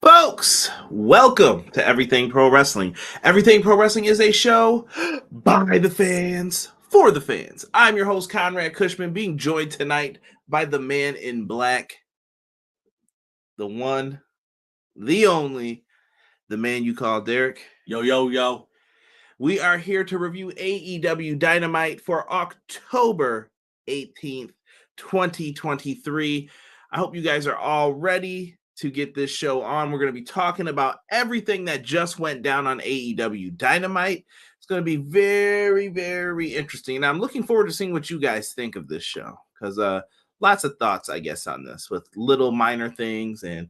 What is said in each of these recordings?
Folks, welcome to Everything Pro Wrestling. Everything Pro Wrestling is a show by the fans, for the fans. I'm your host, Conrad Cushman, being joined tonight by the man in black, the one, the only, the man you call Derek. Yo, yo, yo. We are here to review AEW Dynamite for October 18th, 2023. I hope you guys are all ready to get this show on. We're going to be talking about everything that just went down on AEW Dynamite. It's going to be very, very interesting. And I'm looking forward to seeing what you guys think of this show because lots of thoughts, I guess, on this with little minor things and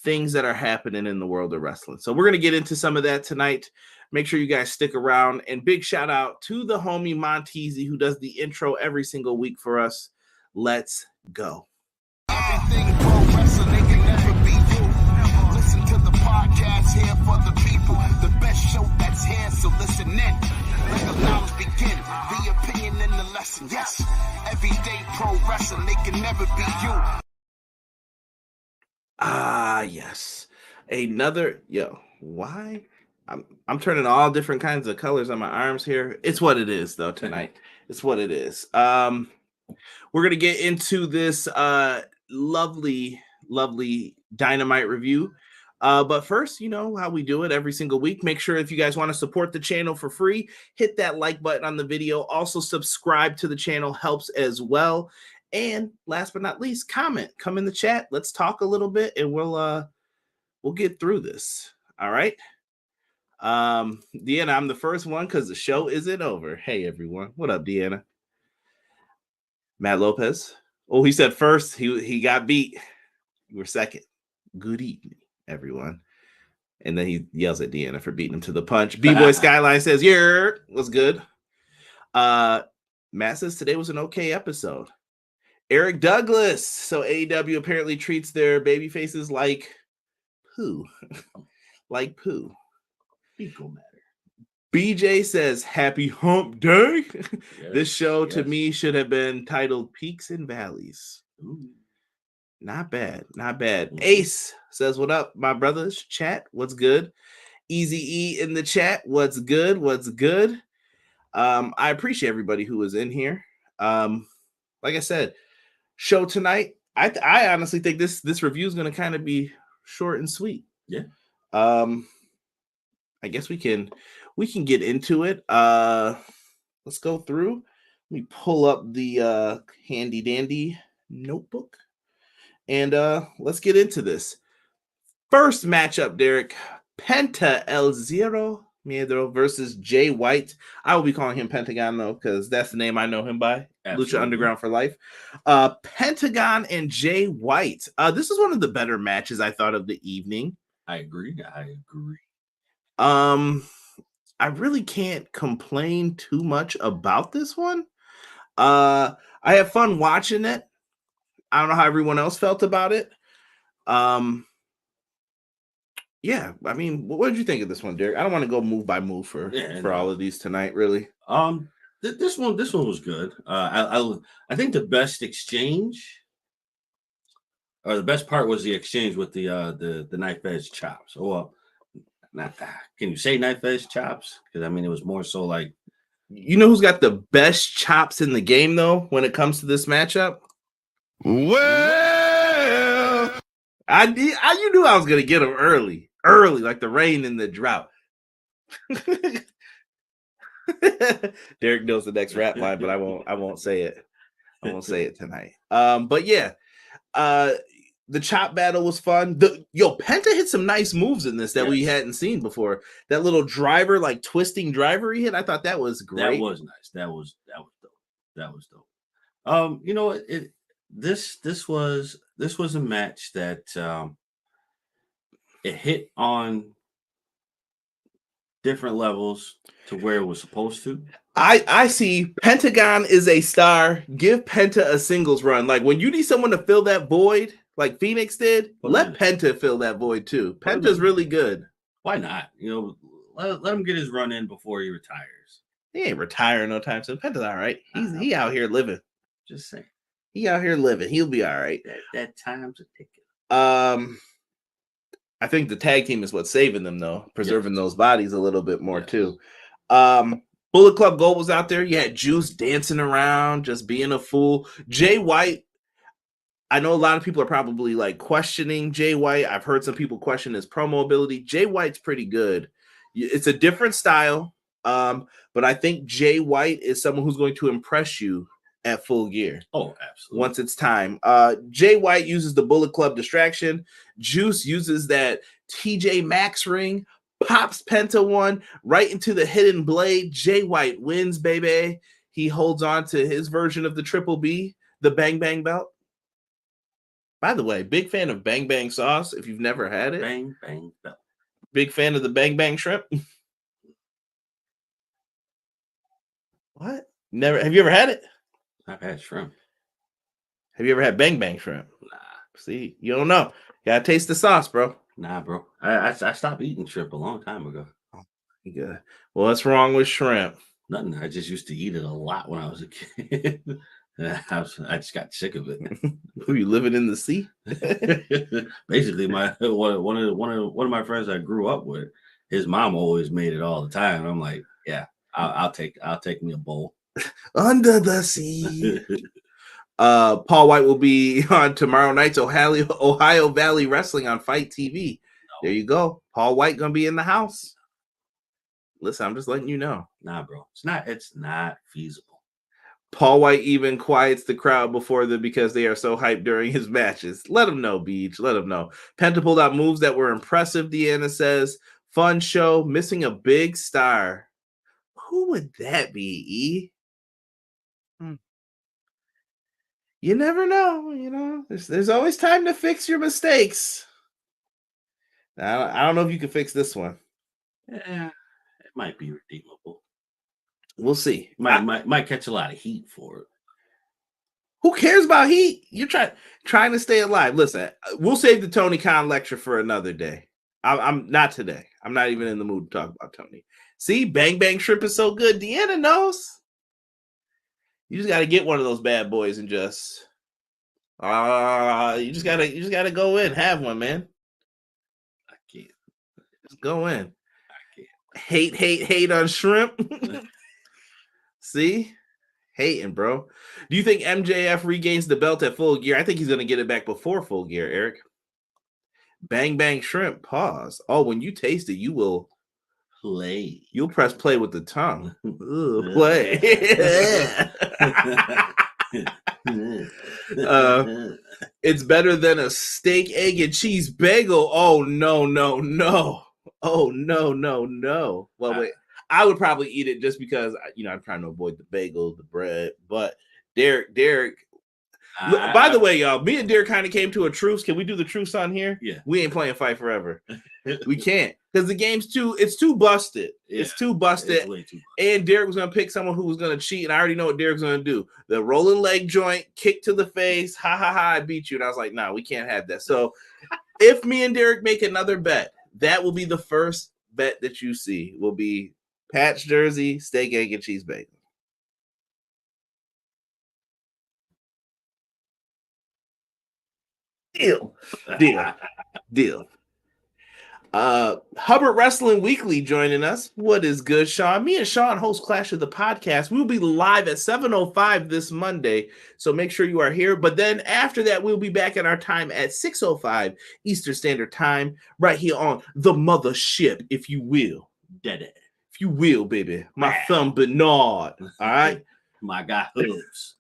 things that are happening in the world of wrestling. So we're going to get into some of that tonight. Make sure you guys stick around. And big shout out to the homie Montezi who does the intro every single week for us. Let's go. Everything pro wrestling, they can never be you. Listen to the podcast here for the people. The best show that's here, so listen in. Let the knowledge begin. The opinion and the lesson. Yes, everyday pro wrestling, they can never be you. Yes. Why? I'm turning all different kinds of colors on my arms here. It's what it is, though, tonight. It's what it is. We're going to get into this lovely Dynamite review. But first, you know how we do it every single week. Make sure if you guys want to support the channel for free, hit that like button on the video. Also, subscribe to the channel helps as well. And last but not least, comment. Come in the chat. Let's talk a little bit, and we'll get through this. All right. Deanna, I'm the first one because the show isn't over. Hey, everyone. What up, Deanna? Matt Lopez. Oh, he said first. He got beat. You were second. Good evening, everyone. And then he yells at Deanna for beating him to the punch. B-Boy Skyline says, "Yeah, what's good?" Matt says today was an okay episode. Eric Douglas. So AEW apparently treats their baby faces like poo. Like poo. Fecal matter. BJ says, "Happy hump day." Yes, this show to me should have been titled Peaks and Valleys. Ooh. Not bad. Not bad. Ace says, "What up, my brothers? Chat, what's good?" Easy E in the chat. What's good? What's good? I appreciate everybody who was in here. Like I said, show tonight. I honestly think this review is going to kind of be short and sweet. Yeah. I guess we can get into it. Let's go through. Let me pull up the handy dandy notebook and let's get into this. First matchup, Derek. Penta El Zero Miedo versus Jay White. I will be calling him Pentagon though, because that's the name I know him by. Absolutely. Lucha Underground for life. Pentagon and Jay White. This is one of the better matches I thought of the evening. I agree. I really can't complain too much about this one. I have fun watching it. I don't know how everyone else felt about it. Yeah, I mean, what did you think of this one, Derek? I don't want to go move by move for all of these tonight, really. This one was good. I think the best exchange, or the best part, was the exchange with the knife edge chops. Well, can you say knife edge chops? Because I mean, it was more so like, you know who's got the best chops in the game though when it comes to this matchup? Well, you knew I was gonna get him early, like the rain in the drought. Derek knows the next rap line, but I won't say it. I won't say it tonight. But yeah, the chop battle was fun. Penta hit some nice moves in this that we hadn't seen before. That little driver, like twisting driver he hit, I thought that was great. That was nice. That was dope. That was dope. You know, this was a match that it hit on different levels to where it was supposed to. I see Pentagon is a star. Give Penta a singles run. Like when you need someone to fill that void, like Phoenix did, let Penta fill that void too. Penta's really good. Why not? You know, let him get his run in before he retires. He ain't retiring no time soon. Penta's all right. He out here living. Just saying. He out here living. He'll be all right. That time's a ticket. I think the tag team is what's saving them, though, preserving those bodies a little bit more, too. Bullet Club Gold was out there. You had Juice dancing around, just being a fool. Jay White, I know a lot of people are probably like questioning Jay White. I've heard some people question his promo ability. Jay White's pretty good. It's a different style, but I think Jay White is someone who's going to impress you at Full Gear. Oh, absolutely. Once it's time. Jay White uses the Bullet Club distraction. Juice uses that TJ Maxx ring, pops Penta one right into the hidden blade. Jay White wins, baby. He holds on to his version of the Triple B, the Bang Bang belt. By the way, big fan of Bang Bang sauce. If you've never had it, Bang Bang belt. Big fan of the Bang Bang shrimp. What? Never? Have you ever had it? I've had shrimp. Have you ever had Bang Bang shrimp? Nah. See, you don't know. You gotta taste the sauce, bro. Nah, bro. I stopped eating shrimp a long time ago. Good. Well, what's wrong with shrimp? Nothing. I just used to eat it a lot when I was a kid. I just got sick of it. Who, you living in the sea? Basically, one of my friends I grew up with, his mom always made it all the time. And I'm like, yeah, I'll take me a bowl. Under the sea. Paul White will be on tomorrow night's Ohio Valley Wrestling on Fight TV. There you go. Paul White gonna be in the house. Listen, I'm just letting you know. Nah, bro. It's not feasible. Paul White even quiets the crowd because they are so hyped during his matches. Let him know, Beach. Let him know. Penta pulled out moves that were impressive, Deanna says. Fun show, missing a big star. Who would that be, E? You never know, There's always time to fix your mistakes. I don't know if you can fix this one. Yeah, it might be redeemable. We'll see. Might catch a lot of heat for it. Who cares about heat? You're trying to stay alive. Listen, we'll save the Tony Khan lecture for another day. I'm not today. I'm not even in the mood to talk about Tony. See, Bang Bang Shrimp is so good. Deanna knows. You just got to get one of those bad boys and just you just gotta go in, have one, man. I can't. Just go in. I can't. Hate on shrimp. See? Hating, bro. Do you think MJF regains the belt at Full Gear? I think he's gonna get it back before Full Gear, Eric. Bang Bang Shrimp. Pause. Oh, when you taste it, you will play. You'll press play with the tongue. Ooh, play. It's better than a steak, egg, and cheese bagel. Oh no. Oh no. Well, wait. I would probably eat it just because I'm trying to avoid the bagel, the bread. But Derek. By the way, y'all, me and Derek kind of came to a truce. Can we do the truce on here? Yeah. We ain't playing Fight Forever. We can't because the game's too busted. Yeah, it's too busted. It's way too busted. And Derek was gonna pick someone who was gonna cheat, and I already know what Derek's gonna do. The rolling leg joint, kick to the face, ha, I beat you. And I was like, nah, we can't have that. So if me and Derek make another bet, that will be the first bet that you see. Will be Pat's jersey, steak, egg, and cheese bagel. Deal. Hubbard Wrestling Weekly joining us. What is good, Sean? Me and Sean host Clash of the Podcast. We'll be live at 7:05 this Monday, so make sure you are here. But then after that, we'll be back at our time at 6:05 Eastern Standard Time, right here on the mothership, if you will. Daddy. If you will, baby. My thumb Bernard. All right? My guy Hooves.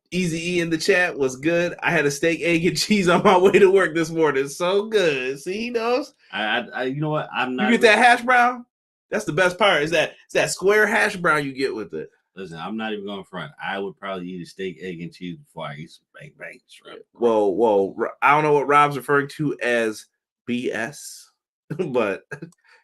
Easy E in the chat was good. I had a steak, egg, and cheese on my way to work this morning. So good. See, he knows. I you know what? I'm not. You get that hash brown? That's the best part. Is that square hash brown you get with it? Listen, I'm not even going front. I would probably eat a steak, egg, and cheese before I eat some Bang Bang shrimp. Whoa. I don't know what Rob's referring to as BS, but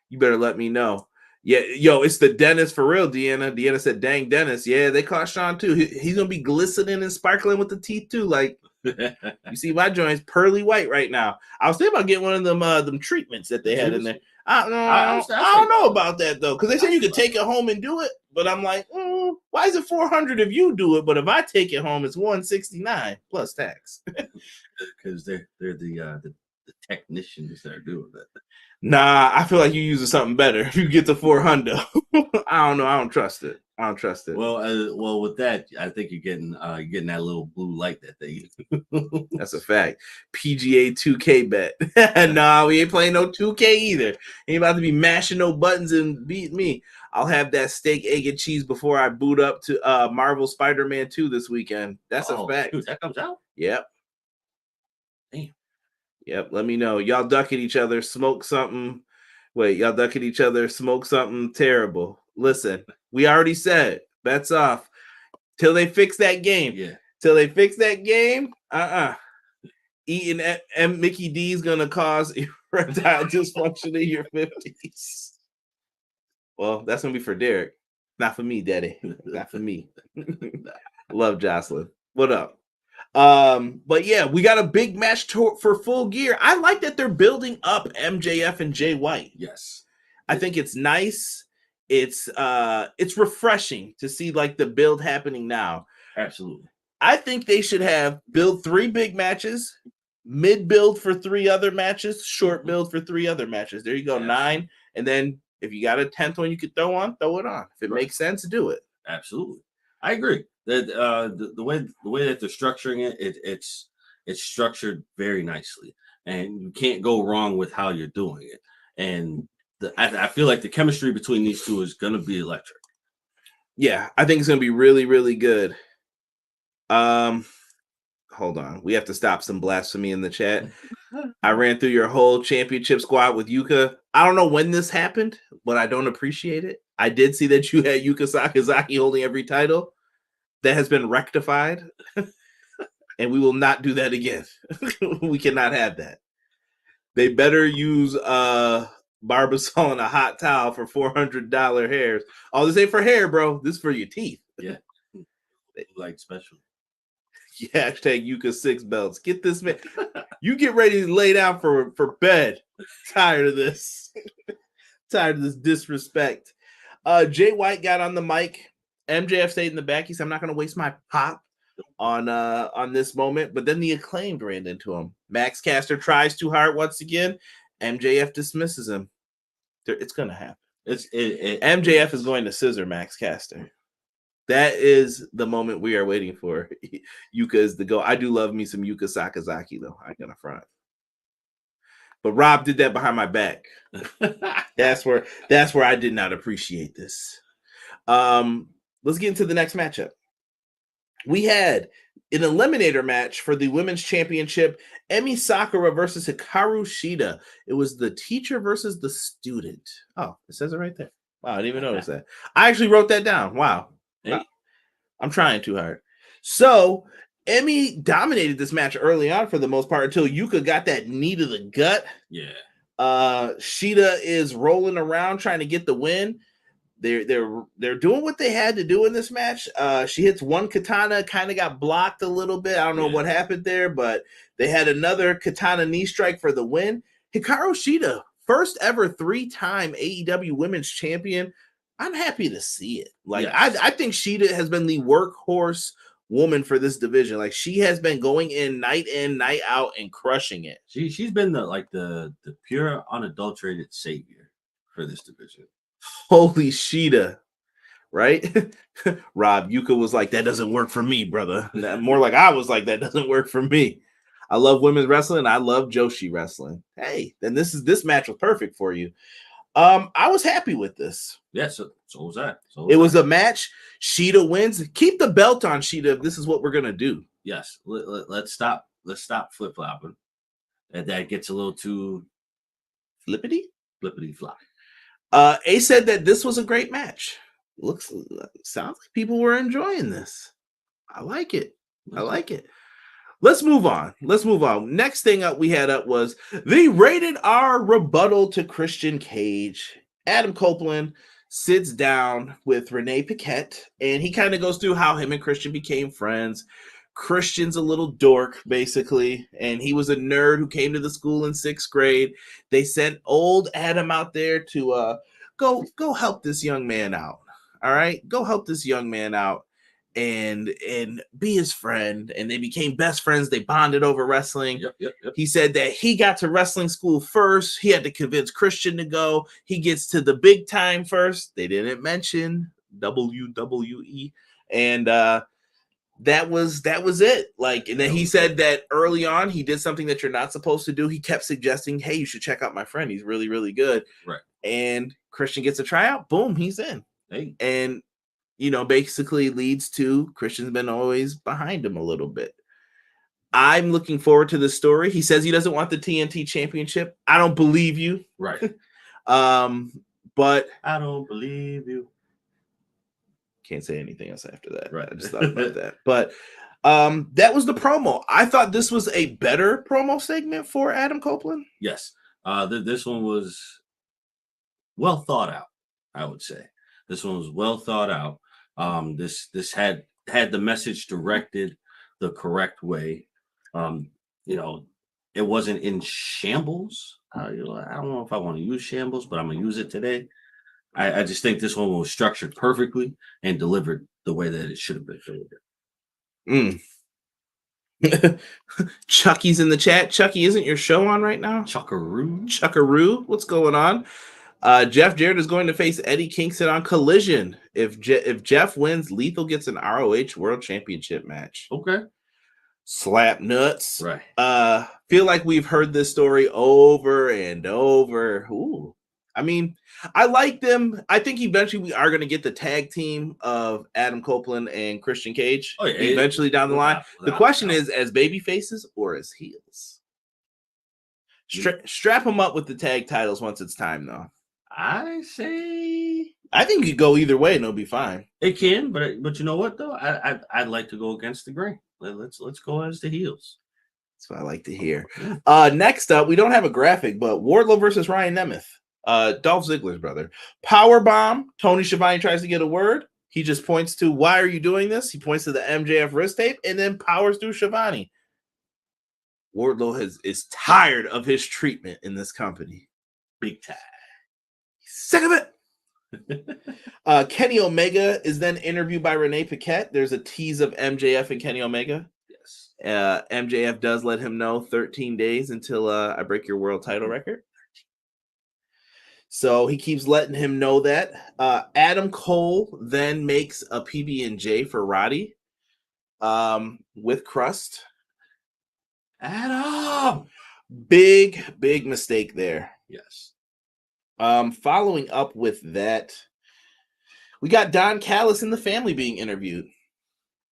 you better let me know. Yeah, yo, it's the dentist for real, Deanna. Deanna said, dang dentist. Yeah, they caught Sean too. He's going to be glistening and sparkling with the teeth too. Like, you see my joints pearly white right now. I was thinking about getting one of them treatments that they had in there. I don't know about that, though, because they said you could take it home and do it. But I'm like, why is it $400 if you do it? But if I take it home, it's $169 plus tax. Because they're the technicians that are doing that. Nah, I feel like you're using something better. If you get the 400, I don't know. I don't trust it. Well, with that, I think you're getting that little blue light that they use. That's a fact. PGA 2K bet. Nah, we ain't playing no 2K either. Ain't about to be mashing no buttons and beat me. I'll have that steak, egg, and cheese before I boot up to Marvel Spider-Man 2 this weekend. That's a fact. Dude, that comes out? Yep. Damn. Yep. Let me know. Y'all duck at each other, smoke something. Wait, y'all duck at each other, smoke something terrible. Listen, we already said bets off till they fix that game. Yeah. Till they fix that game, eating and Mickey D is gonna cause erectile dysfunction in your 50s. Well, that's gonna be for Derek, not for me, Daddy. Not for me. Love Jocelyn. What up? But yeah, we got a big match for Full Gear. I like that they're building up MJF and Jay White. Yes. I think it's nice. It's refreshing to see like the build happening now. Absolutely. I think they should have build 3 big matches, mid build for 3 other matches, short build for 3 other matches. There you go, 9. And then if you got a 10th one you could throw it on. If it makes sense, do it. Absolutely. I agree. That the way that they're structuring it's structured very nicely, and you can't go wrong with how you're doing it. And I feel like the chemistry between these two is going to be electric. Yeah, I think it's going to be really, really good. Hold on. We have to stop some blasphemy in the chat. I ran through your whole championship squad with Yuka. I don't know when this happened, but I don't appreciate it. I did see that you had Yuka Sakazaki holding every title. That has been rectified. And we will not do that again. We cannot have that. They better use Barbasol and a hot towel for $400 hairs. Oh, this ain't for hair, bro. This is for your teeth. Yeah. Like special. Yeah, hashtag Yuka 6 belts. Get this man. You get ready to lay down for bed. Tired of this. Tired of this disrespect. Jay White got on the mic. MJF stayed in the back. He said, I'm not going to waste my pop on this moment. But then the Acclaimed ran into him. Max Caster tries too hard once again. MJF dismisses him. It's going to happen. MJF is going to scissor Max Caster. That is the moment we are waiting for. Yuka is the go. I do love me some Yuka Sakazaki, though. I got a front. But Rob did that behind my back. That's where I did not appreciate this. Let's get into the next matchup. We had an eliminator match for the women's championship, Emi Sakura versus Hikaru Shida. It was the teacher versus the student. Oh, it says it right there. Wow, I didn't even notice that. I actually wrote that down. Wow. Hey. I'm trying too hard. So, Emi dominated this match early on for the most part until Yuka got that knee to the gut. Yeah. Shida is rolling around trying to get the win. They're doing what they had to do in this match. She hits one katana, kind of got blocked a little bit. I don't know what happened there, but they had another katana knee strike for the win. Hikaru Shida, first ever 3-time AEW Women's Champion. I'm happy to see it. Like I think Shida has been the workhorse woman for this division. Like she has been going in, night out, and crushing it. She's been the pure unadulterated savior for this division. Holy Shida, right? Rob, Yuka was like, that doesn't work for me, brother. More like I was like, that doesn't work for me. I love women's wrestling. I love Joshi wrestling. Hey, then this match was perfect for you. I was happy with this. Yeah, so was that. It was a match. Shida wins. Keep the belt on Shida if this is what we're gonna do. Yes. Let's stop flip-flopping. That gets a little too flippity flop. A said that this was a great match. Sounds like people were enjoying this. I like it. Let's move on. Next thing up we had up was the rated R rebuttal to Christian Cage. Adam Copeland sits down with Renee Paquette, and he kind of goes through how him and Christian became friends. Christian's a little dork, basically, and he was a nerd who came to the school in 6th grade. They sent old Adam out there to go help this young man out. All right, go help this young man out. and be his friend, and they became best friends. They bonded over wrestling. Yep. He said that he got to wrestling school first. He had to convince Christian to go. He gets to the big time first. They didn't mention WWE, and that was it. Like, and then he said that early on he did something that you're not supposed to do. He kept suggesting, hey, you should check out my friend, he's really, really good. Right. And Christian gets a tryout, boom, he's in. Hey. And basically leads to Christian's been always behind him a little bit. I'm looking forward to this story. He says he doesn't want the TNT championship. I don't believe you. Right. But I don't believe you. Can't say anything else after that. Right. I just thought about that. But that was the promo. I thought this was a better promo segment for Adam Copeland. Yes. This one was well thought out, I would say. This one was well thought out. This had the message directed the correct way. It wasn't in shambles. I don't know if I want to use shambles, but I'm gonna use it today. I just think this one was structured perfectly and delivered the way that it should have been delivered. Chucky's in the chat. Chucky, isn't your show on right now? Chuckaroo. What's going on? Jeff Jarrett is going to face Eddie Kingston on Collision. If Jeff wins, Lethal gets an ROH World Championship match. Okay. Slap nuts. Right. Feel like we've heard this story over and over. Ooh. I mean, I like them. I think eventually we are going to get the tag team of Adam Copeland and Christian Cage. Oh, yeah, eventually down the line. The question is, as baby faces or as heels? Strap them up with the tag titles once it's time, though. I think you go either way and it'll be fine. It can, but you know what though? I'd like to go against the grain. Let's go as the heels. That's what I like to hear. Next up, we don't have a graphic, but Wardlow versus Ryan Nemeth. Dolph Ziggler's brother. Powerbomb. Tony Schiavone tries to get a word. He just points to, why are you doing this? He points to the MJF wrist tape and then powers through Schiavone. Wardlow is tired of his treatment in this company. Big time. He's sick of it. Kenny Omega is then interviewed by Renee Paquette. There's a tease of MJF and Kenny Omega. Yes. MJF does let him know 13 days until I break your world title record. So he keeps letting him know that. Adam Cole then makes a PB&J for Roddy with crust. Adam! Big mistake there. Yes. Following up with that, we got Don Callis and the family being interviewed.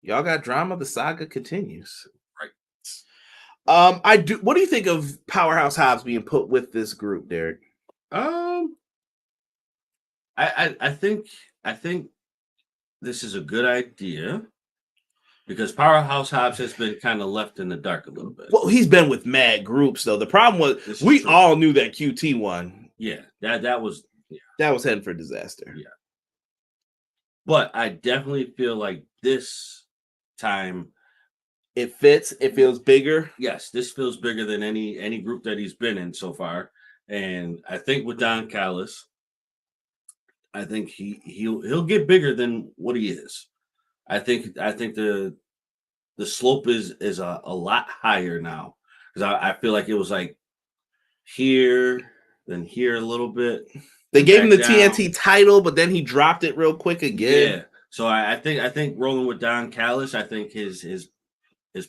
Y'all got drama. The saga continues. Right. What do you think of Powerhouse Hobbs being put with this group, Derek? I think this is a good idea because Powerhouse Hobbs has been kind of left in the dark a little bit. Well, he's been with mad groups though. The problem was we all knew that QT won. Yeah, that was heading for disaster. Yeah, but I definitely feel like this time it fits. It feels bigger. Yes, this feels bigger than any group that he's been in so far. And I think with Don Callis, I think he'll get bigger than what he is. I think the slope is a lot higher now because I feel like it was like here, then here a little bit. They gave him the TNT title, but then he dropped it real quick again. Yeah. So I think rolling with Don Callis, I think his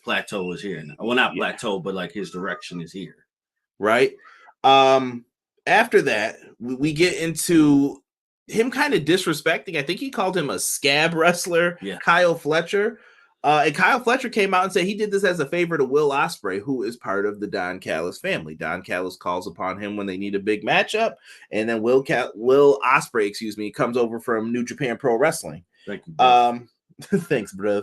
plateau is here now. Well, not plateau, but like his direction is here. Right. After that, we get into him kind of disrespecting. I think he called him a scab wrestler, Kyle Fletcher. And Kyle Fletcher came out and said he did this as a favor to Will Ospreay, who is part of the Don Callis family. Don Callis calls upon him when they need a big matchup, and then Will Ospreay, comes over from New Japan Pro Wrestling. Thank you. Thanks, bruv.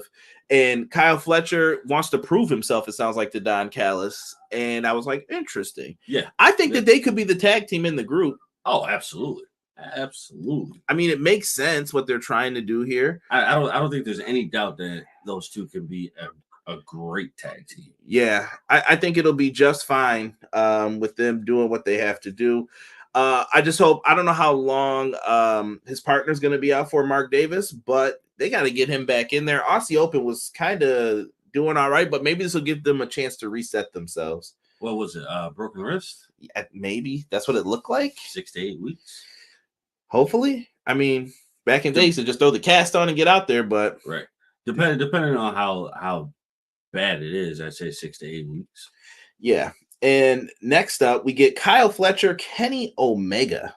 And Kyle Fletcher wants to prove himself, it sounds like, to Don Callis. And I was like, interesting. Yeah. I think that they could be the tag team in the group. Oh, absolutely. Absolutely. I mean, it makes sense what they're trying to do here. I don't think there's any doubt that those two can be a great tag team. Yeah, I think it'll be just fine with them doing what they have to do. I just hope, I don't know how long his partner's going to be out for, Mark Davis, but they got to get him back in there. Aussie Open was kind of doing all right, but maybe this will give them a chance to reset themselves. What was it? Broken wrist? Yeah, maybe that's what it looked like. 6 to 8 weeks. Hopefully. I mean, back in the day, you just throw the cast on and get out there, but right. Depending on how bad it is, I'd say 6 to 8 weeks. Yeah. And next up, we get Kyle Fletcher, Kenny Omega.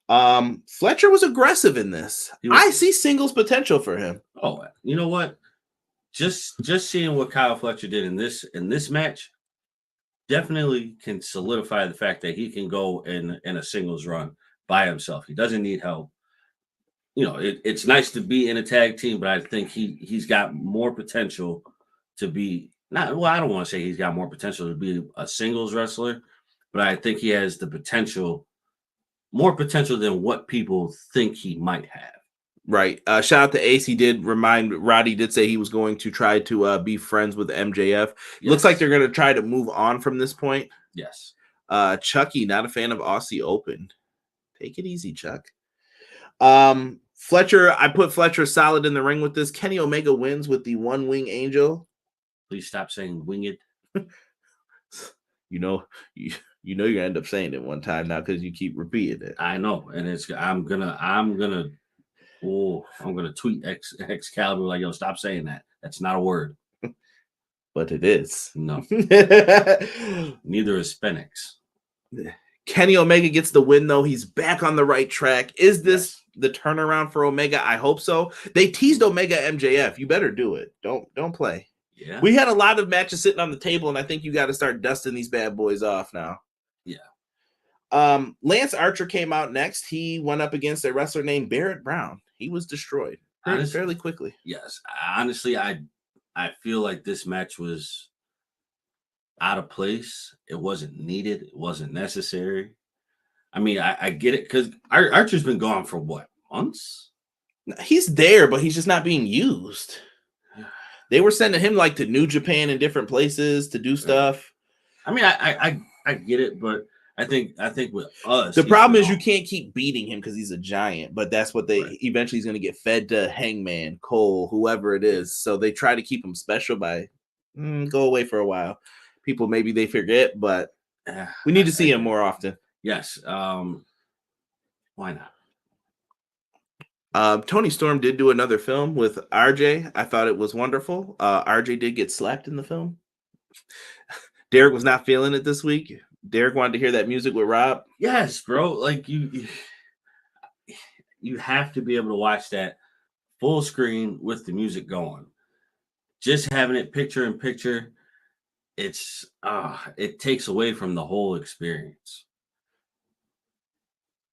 Fletcher was aggressive in this. I see singles potential for him. Oh, you know what? Just seeing what Kyle Fletcher did in this match definitely can solidify the fact that he can go in a singles run by himself. He doesn't need help. You know, it's nice to be in a tag team, but I think he's got more potential to be I don't want to say he's got more potential to be a singles wrestler, but I think he has the potential, more potential than what people think he might have. Right. Shout out to Ace. Roddy did say he was going to try to be friends with MJF. Yes. Looks like they're going to try to move on from this point. Yes. Chucky, not a fan of Aussie Open. Take it easy, Chuck. Fletcher, I put Fletcher solid in the ring with this. Kenny Omega wins with the one wing angel. Please stop saying winged. You know you're gonna end up saying it one time now because you keep repeating it. I know, and I'm gonna tweet Excalibur like, yo, stop saying that. That's not a word. But it is. No. Neither is Phoenix. Kenny Omega gets the win, though. He's back on the right track. Is this the turnaround for Omega? I hope so. They teased Omega MJF. You better do it. Don't play. Yeah. We had a lot of matches sitting on the table, and I think you got to start dusting these bad boys off now. Yeah. Lance Archer came out next. He went up against a wrestler named Barrett Brown. He was destroyed fairly quickly. Yes. Honestly, I feel like this match was out of place. It wasn't needed. It wasn't necessary. I mean, I get it because Archer's been gone for what, months? He's there, but he's just not being used. They were sending him like to New Japan and different places to do stuff. I mean, I get it, but I think with us, the problem is you can't keep beating him because he's a giant. But that's what eventually he's going to get fed to Hangman, Cole, whoever it is. So they try to keep him special by go away for a while. People maybe they forget, but we need to see him more often. Yes. Why not? Toni Storm did do another film with RJ. I thought it was wonderful. RJ did get slapped in the film. Derek was not feeling it this week. Derek wanted to hear that music with Rob. Yes, bro. Like you have to be able to watch that full screen with the music going. Just having it picture in picture, it takes away from the whole experience.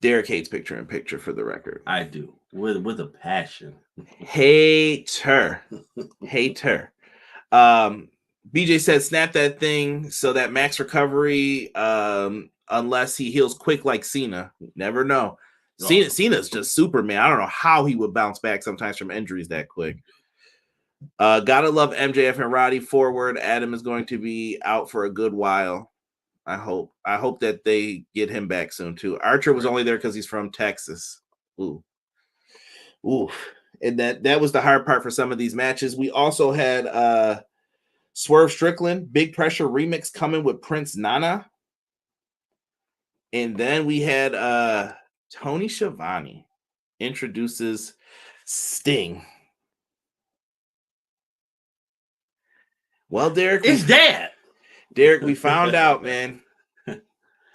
Derek hates picture in picture, for the record. I do, with a passion. Hater. BJ said, snap that thing so that Max Recovery, unless he heals quick like Cena. Never know. Cena's just Superman. I don't know how he would bounce back sometimes from injuries that quick. Gotta love MJF and Roddy forward. Adam is going to be out for a good while. I hope that they get him back soon too. Archer was only there because he's from Texas. Ooh. And that was the hard part for some of these matches. We also had Swerve Strickland, Big Pressure remix coming with Prince Nana. And then we had Tony Schiavone introduces Sting. Well, Derek, it's dead. Derek, we found out, man.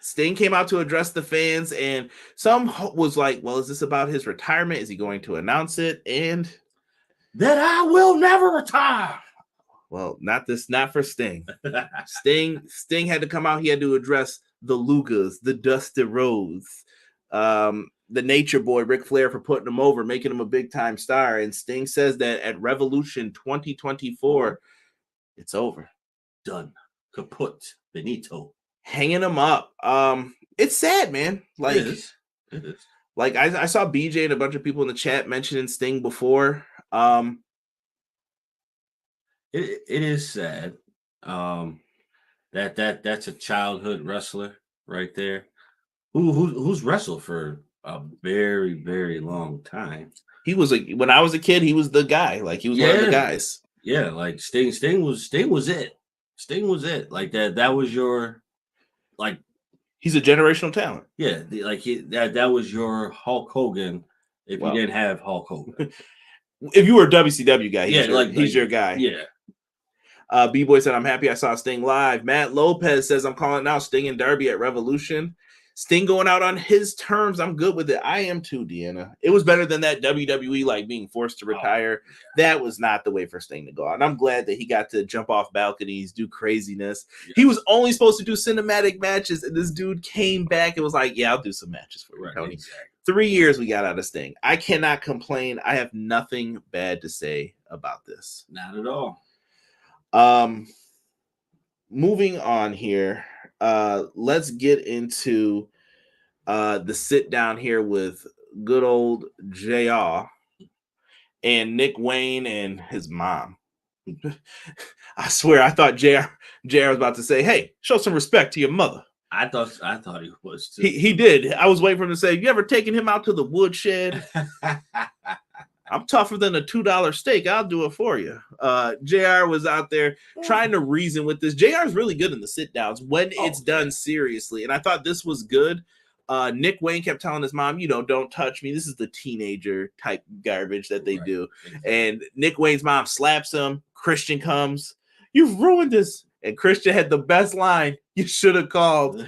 Sting came out to address the fans, and some was like, well, is this about his retirement? Is he going to announce it? And that I will never retire. Well, not for Sting. Sting had to come out. He had to address the Lugas, the Dusty Rhodes, the Nature Boy, Ric Flair, for putting him over, making him a big-time star. And Sting says that at Revolution 2024, it's over. Done. Kaput. Benito. Hanging him up. It's sad, man. Like, it is. Like I saw BJ and a bunch of people in the chat mentioning Sting before. It is sad. That's a childhood wrestler right there. Who's wrestled for a very, very long time. He was when I was a kid, he was the guy. Like he was one of the guys. Yeah, like Sting was it. Sting was it. Like that was your like he's a generational talent. Yeah, that was your Hulk Hogan if you didn't have Hulk Hogan. If you were a WCW guy, he's your guy. Yeah. B-Boy said, I'm happy I saw Sting live. Matt Lopez says, I'm calling out Sting and Darby at Revolution. Sting going out on his terms. I'm good with it. I am too, Deanna. It was better than that WWE like being forced to retire. That was not the way for Sting to go out. And I'm glad that he got to jump off balconies, do craziness. Yeah. He was only supposed to do cinematic matches, and this dude came back and was like, yeah, I'll do some matches for you, Tony. Exactly. 3 years we got out of Sting. I cannot complain. I have nothing bad to say about this. Not at all. Moving on here. Let's get into the sit down here with good old JR and Nick Wayne and his mom. I swear, I thought JR was about to say, "Hey, show some respect to your mother." I thought he was too. He did. I was waiting for him to say, "You ever taken him out to the woodshed?" I'm tougher than a $2 steak. I'll do it for you. JR was out there trying to reason with this. JR is really good in the sit downs when it's done seriously. And I thought this was good. Nick Wayne kept telling his mom, don't touch me. This is the teenager type garbage that they do. And Nick Wayne's mom slaps him. Christian comes. You've ruined this. And Christian had the best line. You should have called.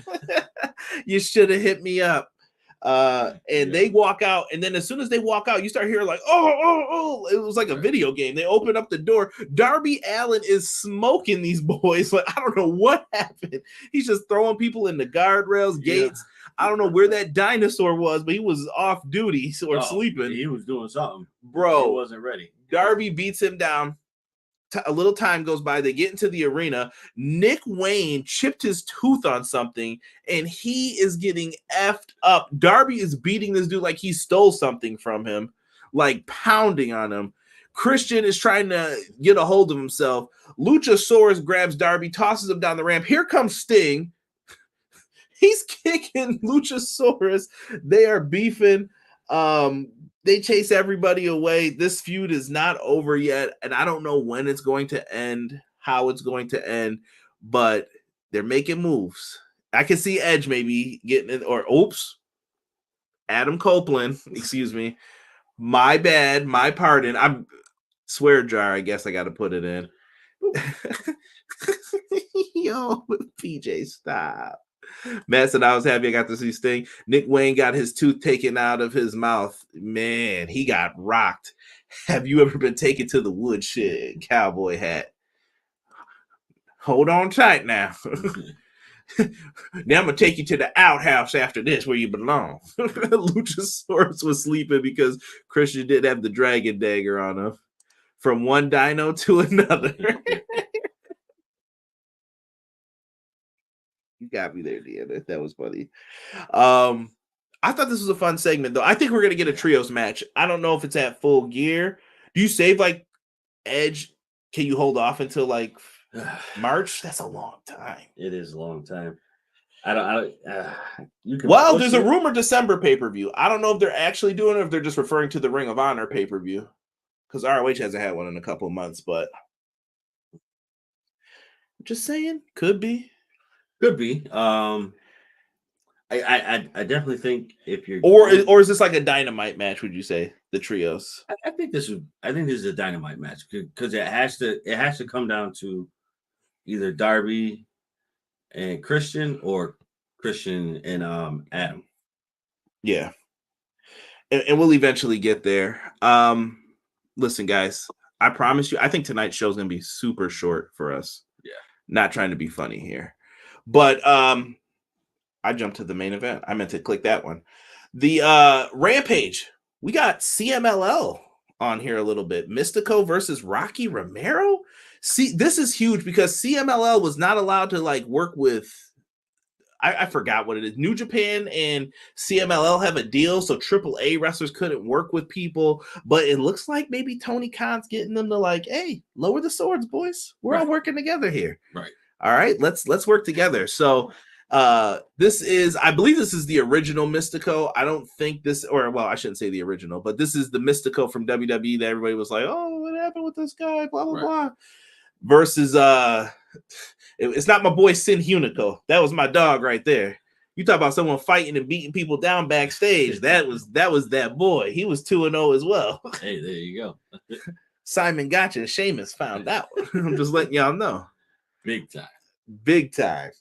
You should have hit me up. And they walk out, and then as soon as they walk out, you start hearing like, oh, it was like a video game. They open up the door. Darby Allin is smoking these boys. Like, I don't know what happened. He's just throwing people in the guardrails, gates. I don't know where that dinosaur was, but he was off duty or sleeping. He was doing something. Bro, he wasn't ready. Darby beats him down. A little time goes by. They get into the arena. Nick Wayne chipped his tooth on something, and he is getting effed up. Darby is beating this dude like he stole something from him, like pounding on him. Christian is trying to get a hold of himself. Luchasaurus grabs Darby, tosses him down the ramp. Here comes Sting. He's kicking Luchasaurus. They are beefing. They chase everybody away. This feud is not over yet, and I don't know when it's going to end, how it's going to end, but they're making moves. I can see Edge maybe getting it, or Adam Copeland, excuse me. My bad, my pardon. I'm swear jar, I guess I got to put it in. Yo, PJ, stop. Matt said, I was happy I got to see Sting. Nick Wayne got his tooth taken out of his mouth. Man, he got rocked. Have you ever been taken to the woodshed, cowboy hat? Hold on tight now. Now I'm going to take you to the outhouse after this where you belong. Luchasaurus was sleeping because Christian didn't have the dragon dagger on him. From one dino to another. You got me there, Deanna. That was funny. I thought this was a fun segment, though. I think we're going to get a trios match. I don't know if it's at Full Gear. Do you save, like, Edge? Can you hold off until, like, March? That's a long time. It is a long time. There's a rumor December pay-per-view. I don't know if they're actually doing it or if they're just referring to the Ring of Honor pay-per-view. Because ROH hasn't had one in a couple of months, but just saying, could be. Could be. I definitely think if you're or is this like a Dynamite match? Would you say the trios? I think this is a Dynamite match because it has to come down to either Darby and Christian or Christian and Adam. Yeah, and we'll eventually get there. Listen, guys, I promise you, I think tonight's show is gonna be super short for us. Yeah, not trying to be funny here. But I jumped to the main event. I meant to click that one. The Rampage. We got CMLL on here a little bit. Mystico versus Rocky Romero. See, this is huge because CMLL was not allowed to like work with. I forgot what it is. New Japan and CMLL have a deal, so AAA wrestlers couldn't work with people. But it looks like maybe Tony Khan's getting them to like, hey, lower the swords, boys. We're all working together here. Right. All right, let's work together. So This is, I believe this is the original Mystico. I don't think this, or well, I shouldn't say the original, but this is the Mystico from WWE that everybody was like, oh, what happened with this guy? Blah, blah, blah. Versus, it's not my boy Sin Hunico. That was my dog right there. You talk about someone fighting and beating people down backstage. That was that boy. He was 2-0 as well. Hey, there you go. Simon Gotcha and Sheamus found out. I'm just letting y'all know. Big time. Big time.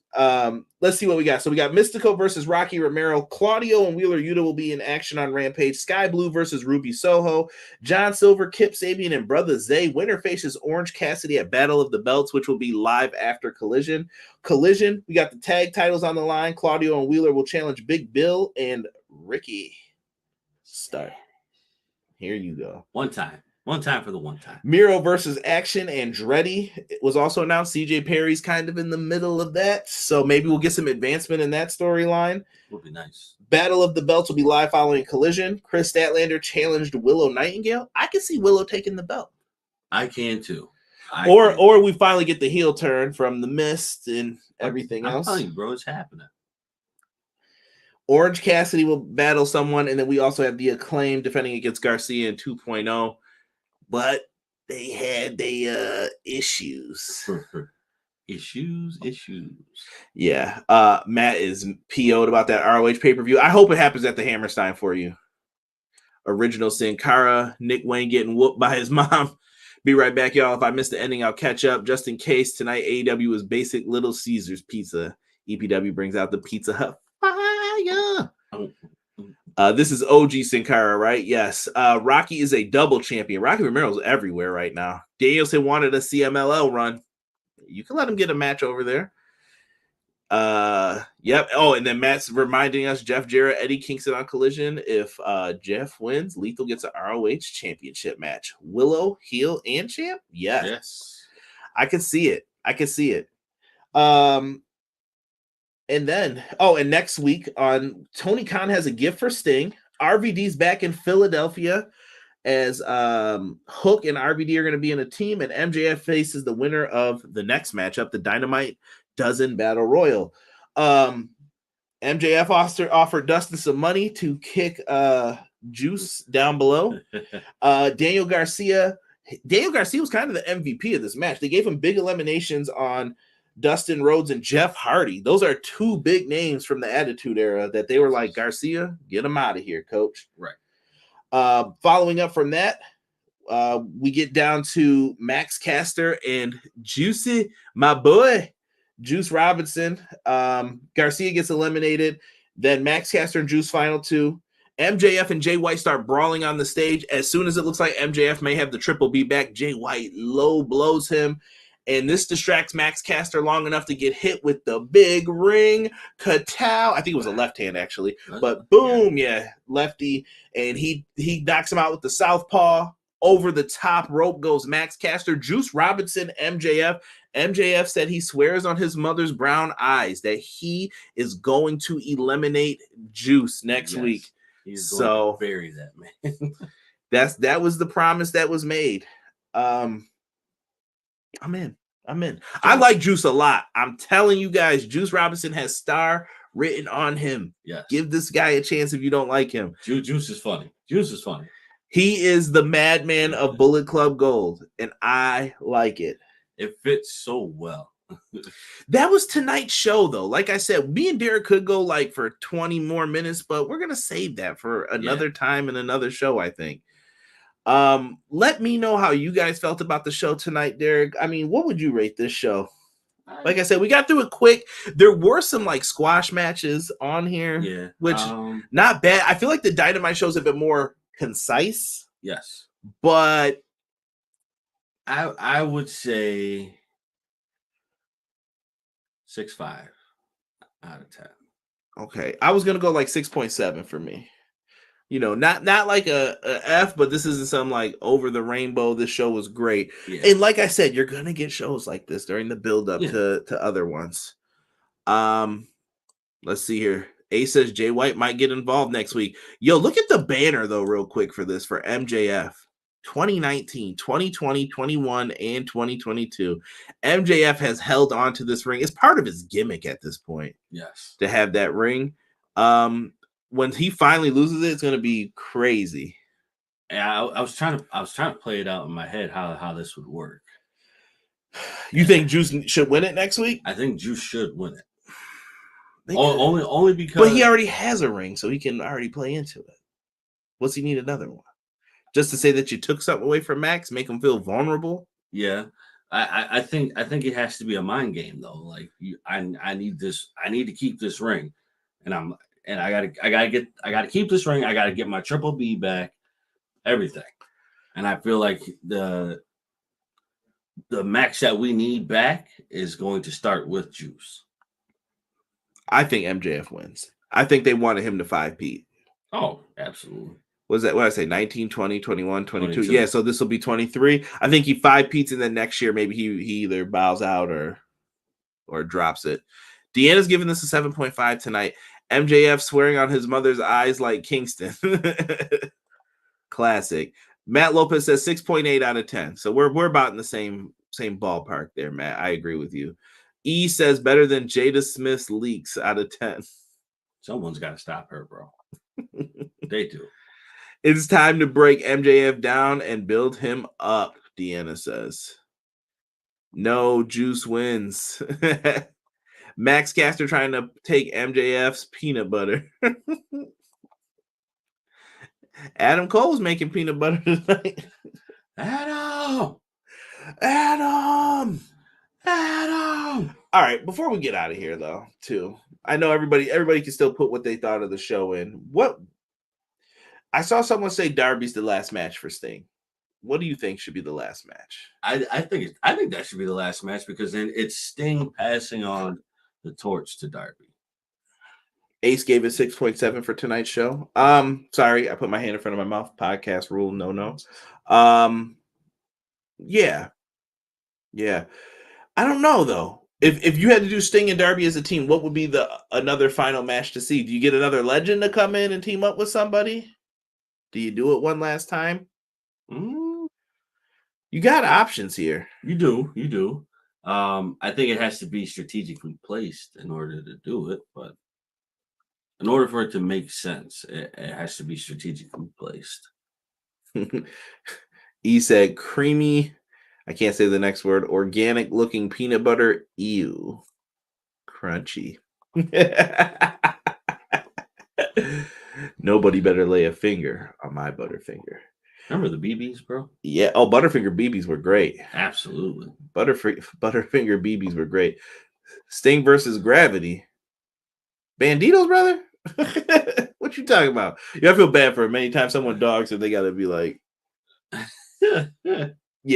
Let's see what we got. So we got Mystico versus Rocky Romero. Claudio and Wheeler Yuta will be in action on Rampage. Sky Blue versus Ruby Soho. John Silver, Kip Sabian, and Brother Zay. Winner faces Orange Cassidy at Battle of the Belts, which will be live after Collision. We got the tag titles on the line. Claudio and Wheeler will challenge Big Bill and Ricky. Start. Here you go. One time for the one time. Miedo versus Action Andretti was also announced. CJ Perry's kind of in the middle of that, so maybe we'll get some advancement in that storyline. Would be nice. Battle of the Belts will be live following Collision. Chris Statlander challenged Willow Nightingale. I can see Willow taking the belt. I can too. Or we finally get the heel turn from the Mist and everything else. I'm telling you, bro, it's happening. Orange Cassidy will battle someone, and then we also have the Acclaim defending against Garcia in 2.0. But they had their issues. Issues. Yeah. Matt is PO'd about that ROH pay-per-view. I hope it happens at the Hammerstein for you. Original Sin Cara, Nick Wayne getting whooped by his mom. Be right back, y'all. If I missed the ending, I'll catch up. Just in case, tonight AEW is basic Little Caesars pizza. EPW brings out the Pizza Hut fire. This is OG Sin Cara, right? Yes. Rocky is a double champion. Rocky Romero's everywhere right now. Danielson wanted a CMLL run. You can let him get a match over there. Yep. Oh, and then Matt's reminding us Jeff Jarrett, Eddie Kingston on Collision. If Jeff wins, Lethal gets an ROH championship match. Willow, heel, and champ? Yes. I can see it. And then, and next week on Tony Khan has a gift for Sting. RVD's back in Philadelphia as Hook and RVD are going to be in a team, and MJF faces the winner of the next matchup, the Dynamite Dozen Battle Royal. MJF offered Dustin some money to kick Juice down below. Daniel Garcia was kind of the MVP of this match. They gave him big eliminations on Dustin Rhodes and Jeff Hardy. Those are two big names from the Attitude Era that they were like, Garcia, get him out of here, coach. Right. Following up from that, we get down to Max Caster and Juicy, my boy, Juice Robinson. Garcia gets eliminated. Then Max Caster and Juice final two. MJF and Jay White start brawling on the stage. As soon as it looks like MJF may have the triple B back, Jay White low blows him. And this distracts Max Caster long enough to get hit with the big ring katow. I think it was a left hand, actually. But boom, lefty. And he knocks him out with the southpaw. Over the top rope goes Max Caster. Juice Robinson, MJF. MJF said he swears on his mother's brown eyes that he is going to eliminate Juice next week. He's going to bury that man. that was the promise that was made. I'm in. I like Juice a lot. I'm telling you guys, Juice Robinson has star written on him. Yes. Give this guy a chance if you don't like him. Juice is funny. He is the madman of Bullet Club Gold, and I like it. It fits so well. That was tonight's show, though. Like I said, me and Derek could go like for 20 more minutes, but we're going to save that for another time and another show, I think. Let me know how you guys felt about the show tonight, Derek. I mean, what would you rate this show? Like I said, we got through it quick. There were some like squash matches on here, which not bad. I feel like the Dynamite shows have been more concise. Yes, but I would say 6.5 out of 10. Okay, I was gonna go like 6.7 for me. You know, not like a F, but this isn't some like over the rainbow. This show was great. Yeah. And like I said, you're going to get shows like this during the build up to other ones. Let's see here. A says Jay White might get involved next week. Yo, look at the banner though, real quick for this for MJF. 2019, 2020, 21, and 2022. MJF has held on to this ring. It's part of his gimmick at this point. Yes. To have that ring. When he finally loses it, it's going to be crazy. Yeah, I was trying to play it out in my head how this would work. You think Juice should win it next week? I think Juice should win it. Only because, but he already has a ring, so he can already play into it. What's he need another one? Just to say that you took something away from Max, make him feel vulnerable? Yeah, I think it has to be a mind game though. Like I need this. I need to keep this ring, and I gotta keep this ring. I gotta get my Triple B back, everything. And I feel like the match that we need back is going to start with Juice. I think MJF wins. I think they wanted him to 5-peat. Oh, absolutely. Was that what I say? 19, 20, 21, 22. Yeah, so this will be 23. I think he 5-peats, and then next year maybe he either bows out or drops it. Deanna's giving this a 7.5 tonight. MJF swearing on his mother's eyes like Kingston. Classic. Matt Lopez says 6.8 out of 10. So we're about in the same ballpark there, Matt. I agree with you. E says better than Jada Smith's leaks out of 10. Someone's got to stop her, bro. They do. It's time to break MJF down and build him up, Deanna says. No, Juice wins. Max Caster trying to take MJF's peanut butter. Adam Cole's making peanut butter tonight. Adam! All right, before we get out of here, though, too, I know everybody can still put what they thought of the show in. What I saw someone say Darby's the last match for Sting. What do you think should be the last match? I think that should be the last match, because then it's Sting passing on the torch to Darby. Ace gave it 6.7 for tonight's show. Sorry, I put my hand in front of my mouth. Podcast rule, no. Yeah. I don't know though. If you had to do Sting and Darby as a team, what would be another final match to see? Do you get another legend to come in and team up with somebody? Do you do it one last time? You got options here. You do. I think it has to be strategically placed in order to do it, but in order for it to make sense, it has to be strategically placed. E said creamy, I can't say the next word, organic looking peanut butter. Ew. Crunchy. Nobody better lay a finger on my Butterfinger. Remember the BBs, bro? Yeah. Oh, Butterfinger BBs were great. Absolutely. Butterfinger BBs were great. Sting versus Gravity. Banditos, brother? What you talking about? Yeah, I feel bad for him. Many times someone dogs and they got to be like, yeah,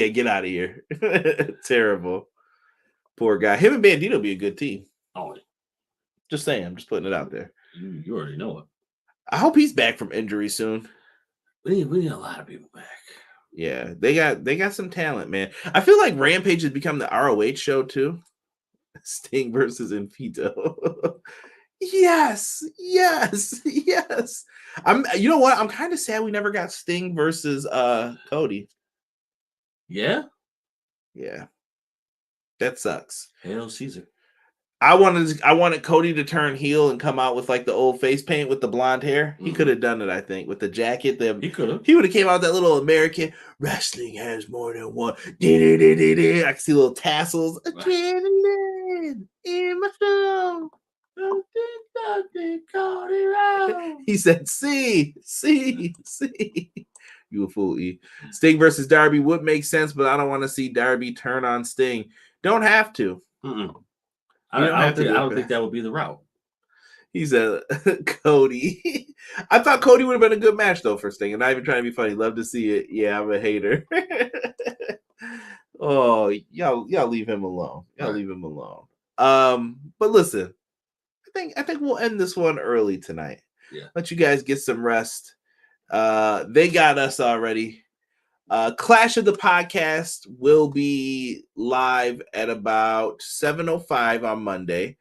get out of here. Terrible. Poor guy. Him and Bandito be a good team. Oh, just saying. I'm just putting it out there. You already know it. I hope he's back from injury soon. We need a lot of people back. Yeah, they got some talent, man. I feel like Rampage has become the ROH show too. Sting versus Infito. Yes. You know what? I'm kind of sad we never got Sting versus Cody. Yeah. That sucks. Hail Caesar. I wanted Cody to turn heel and come out with like the old face paint with the blonde hair. He could have done it, I think, with the jacket. He could have. He would have came out with that little American wrestling has more than one. I can see little tassels. Adrenaline in my soul. He said, see. You a fool, E. Sting versus Darby would make sense, but I don't want to see Darby turn on Sting. Don't have to. I don't think that would be the route. He said, Cody. I thought Cody would have been a good match, though, for Sting. And not even trying to be funny. Love to see it. Yeah, I'm a hater. Oh, y'all leave him alone. Leave him alone. But listen, I think we'll end this one early tonight. Yeah. Let you guys get some rest. They got us already. Clash of the Podcast will be live at about 7:05 on Monday.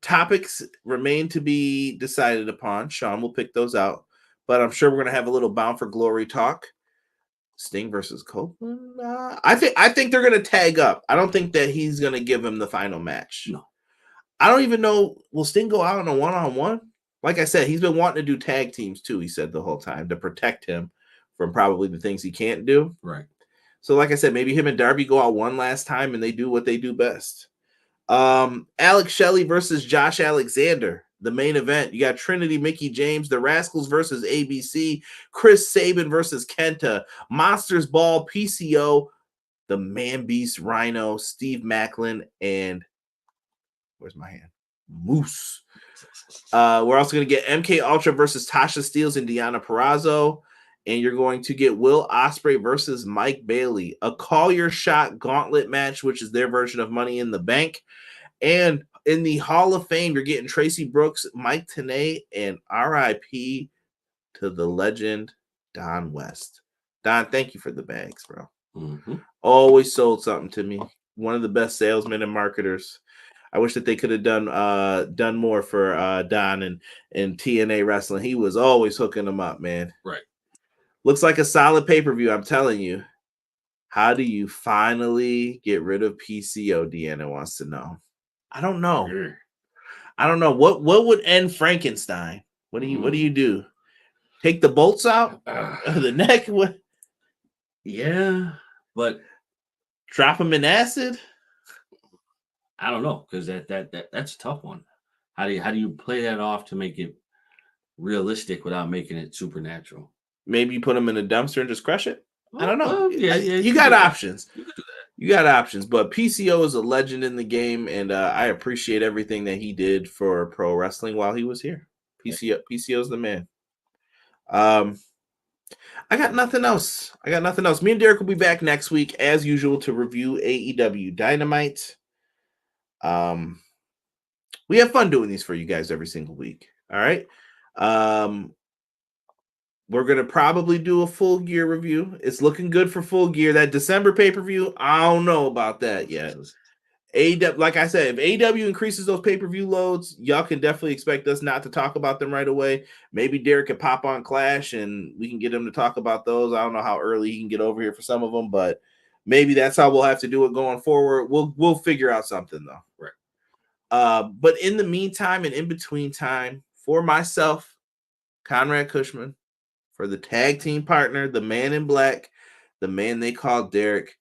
Topics remain to be decided upon. Sean will pick those out, but I'm sure we're going to have a little Bound for Glory talk. Sting versus Copeland. I think they're gonna tag up. I don't think that he's gonna give him the final match. No. I don't even know. Will Sting go out on a one-on-one? Like I said, he's been wanting to do tag teams too. He said the whole time to protect him from probably the things he can't do. Right. So, like I said, maybe him and Darby go out one last time and they do what they do best. Alex Shelley versus Josh Alexander, the main event. You got Trinity, Mickey James, the Rascals versus ABC, Chris Sabin versus Kenta, Monsters Ball, PCO, the Man Beast Rhino, Steve Macklin, and where's my hand? Moose. We're also going to get MK Ultra versus Tasha Steelz and Deonna Purrazzo. And you're going to get Will Ospreay versus Mike Bailey, a call your shot gauntlet match, which is their version of Money in the Bank. And in the Hall of Fame, you're getting Tracy Brooks, Mike Tenay, and RIP to the legend, Don West. Don, thank you for the bags, bro. Mm-hmm. Always sold something to me. One of the best salesmen and marketers. I wish that they could have done more for Don and TNA Wrestling. He was always hooking them up, man. Right. Looks like a solid pay-per-view, I'm telling you. How do you finally get rid of PCO? Deanna wants to know. I don't know. Yeah. I don't know. What would end Frankenstein? What do you do? Take the bolts out of the neck? What? Yeah, but drop him in acid? I don't know, because that's a tough one. How do you play that off to make it realistic without making it supernatural? Maybe you put him in a dumpster and just crush it. I don't know. Yeah, you got options. You could do that. You got options, but PCO is a legend in the game, and I appreciate everything that he did for pro wrestling while he was here. PCO's the man. I got nothing else. Me and Derek will be back next week as usual to review AEW Dynamite. We have fun doing these for you guys every single week. All right. We're going to probably do a Full Gear review. It's looking good for Full Gear. That December pay-per-view, I don't know about that yet. AEW, like I said, if AEW increases those pay-per-view loads, y'all can definitely expect us not to talk about them right away. Maybe Derek can pop on Clash and we can get him to talk about those. I don't know how early he can get over here for some of them, but maybe that's how we'll have to do it going forward. We'll figure out something though. Right. But in the meantime and in between time, for myself, Conrad Cushman, for the tag team partner, the man in black, the man they call Derek,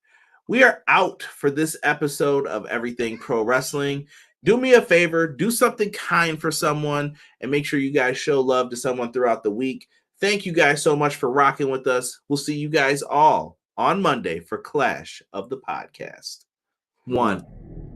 we are out for this episode of Everything Pro Wrestling. Do me a favor, do something kind for someone, and make sure you guys show love to someone throughout the week. Thank you guys so much for rocking with us. We'll see you guys all on Monday for Clash of the Podcast. 1.